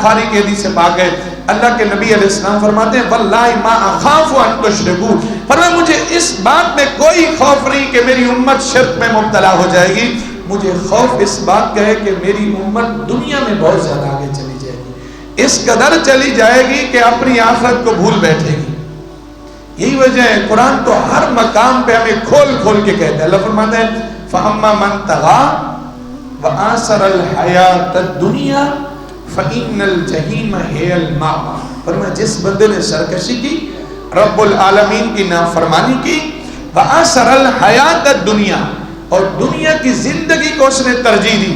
बुखारी की हदीस पाक है, अल्लाह के नबी अलैहि सलाम फरमाते हैं वल्लाहि मा अखाफु अन तुशरिकू, फरमाया मुझे इस बात में कोई खौफ नहीं कि मेरी उम्मत शिर्क में मुब्तला हो जाएगी, मुझे खौफ इस बात का है कि मेरी उम्मत दुनिया में बहुत ज्यादा आगे चली जाएगी, इस कदर चली जाएगी कि अपनी आखिरत को भूल बैठेगी। यही वजह है कुरान तो हर मकाम पे हमें खोल खोल के कहता है। अल्लाह फरमाता है फअम्मा मन तगा व आसरल हयात दुनिया फ़इन्नल जहीम हियल मावा, फरमाया जिस बंदे ने सरकशी की, रब्बुल आलमीन की नाफरमानी की, व आसरल हयात दुनिया, और दुनिया की जिंदगी को उसने तरजीह दी।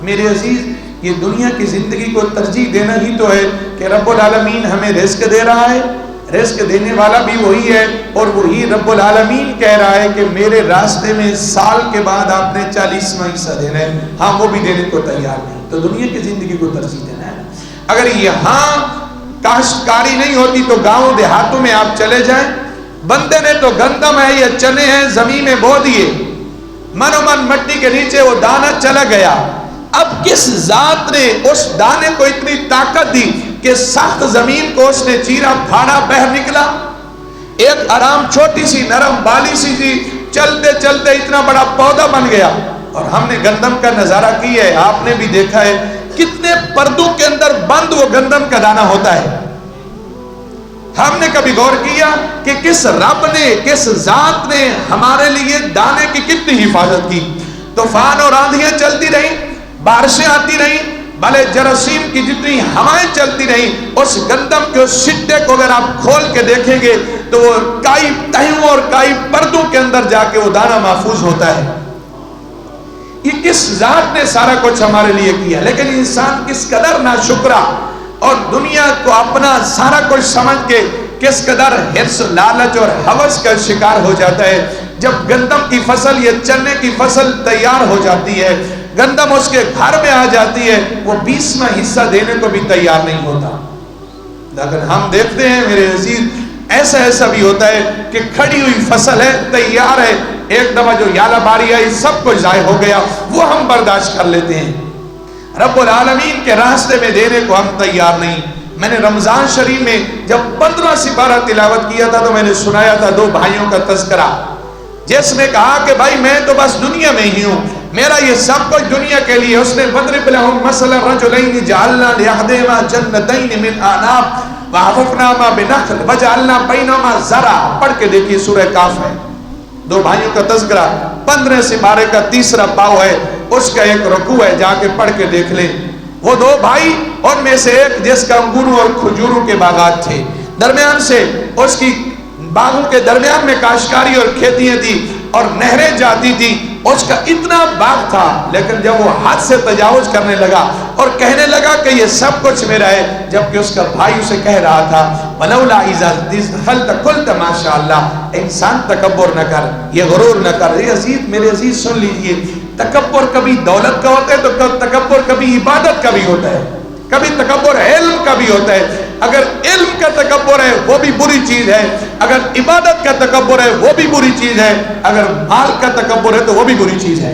मेरे अजीज, ये दुनिया की जिंदगी को तरजीह देना ही तो है कि रब्बुल आलमीन हमें रिस्क दे रहा है, रिस्क देने वाला भी वही है, और वही रब्बुल आलमीन कह रहा है कि मेरे रास्ते में साल के बाद आपने 40वां हिस्सा देना है, हाँ वो भी देने को तैयार नहीं, तो दुनिया की जिंदगी को तरजीह देना है। अगर यहाँ काश्तकारी नहीं होती तो गांव देहातों में आप चले जाएं, बंदे ने तो गंदम है या चने हैं जमीन में बो दिए, मनोमन मिट्टी के नीचे वो दाना चला गया। अब किस जात ने उस दाने को इतनी ताकत दी कि सख्त जमीन को उसने चीरा फाड़ा, बहर निकला, एक आराम छोटी सी नरम बाली सी थी, चलते चलते इतना बड़ा पौधा बन गया। और हमने गंदम का नजारा किया है, आपने भी देखा है कितने पर्दों के अंदर बंद वो गंदम का दाना होता है। हमने कभी गौर किया कि किस रब ने, किस जात ने हमारे लिए दाने की कितनी हिफाजत की। तूफान और आंधियां चलती रही, बारिशें आती रही, भले जरासीम की जितनी हवाएं चलती रही, उस गंदम के उस सिट्टे को अगर आप खोल के देखेंगे तो वो काई तहों और काई पर्दों के अंदर जाके वो दाना महफूज होता है। ये किस जात ने सारा कुछ हमारे लिए किया, लेकिन इंसान किस कदर नाशुक्रा और दुनिया को अपना सारा कुछ समझ के किस कदर हिर्स, लालच और हवस का शिकार हो जाता है। जब गंदम की फसल या चने की फसल तैयार हो जाती है, गंदम उसके घर में आ जाती है, वो 20वां हिस्सा देने को भी तैयार नहीं होता। लेकिन हम देखते हैं मेरे अजीज, ऐसा ऐसा भी होता है कि खड़ी हुई फसल है, तैयार है, एक दफा जो याला बारी आई सब कुछ जाय हो गया, वो हम बर्दाश्त कर लेते हैं। रब्बुल आलमीन के रास्ते में देने को हम तैयार नहीं। मैंने रमजान शरीफ में जब 15 सिपारा तिलावत किया था तो मैंने सुनाया था 2 भाइयों का तज़किरा, जिसने कहा कि भाई मैं तो बस दुनिया में ही हूँ, मेरा ये सब कुछ दुनिया के लिए। उसने वदरिब लहुम मसला रजुलैनि जअलना लिअहदिहिमा जन्नतैनि मिन अनाब वहफ़फ़नाहुमा बिनख़ल वजअलना बैनहुमा ज़रा, पढ़ के देखिए सूरह काफ है। 2 भाइयों का तज़किरा 15 सिपारे का 3रा पाव है, उसका एक रुकू है, जाके पढ़ के देख ले। वो 2 भाई, उनमें से एक जिसका अंगूरों और खजूरों के बागात थे, दरमियान से उसकी बागों के दरमियान में काश्तकारी और खेतियां थी और नहरें जाती थी, उसका इतना बाग था, लेकिन जब वो हाथ से तजावुज करने लगा और कहने लगा कि ये सब कुछ मेरा है, जबकि उसका भाई उसे कह रहा था वलौला इज़ा दखलत कुल्त माशाअल्लाह, इंसान तकब्बुर न कर, ये गुरूर न कर। ये अजीज, मेरे अजीज सुन लीजिए, तकब्बुर कभी दौलत का होता है तो तकब्बुर कभी इबादत का भी होता है, कभी तकब्बुर इल्म का भी होता है। अगर इल्म का तकब्बुर है वो भी बुरी चीज है, अगर इबादत का तकब्बुर है वो भी बुरी चीज है, अगर माल का तकब्बुर है तो वो भी बुरी चीज है।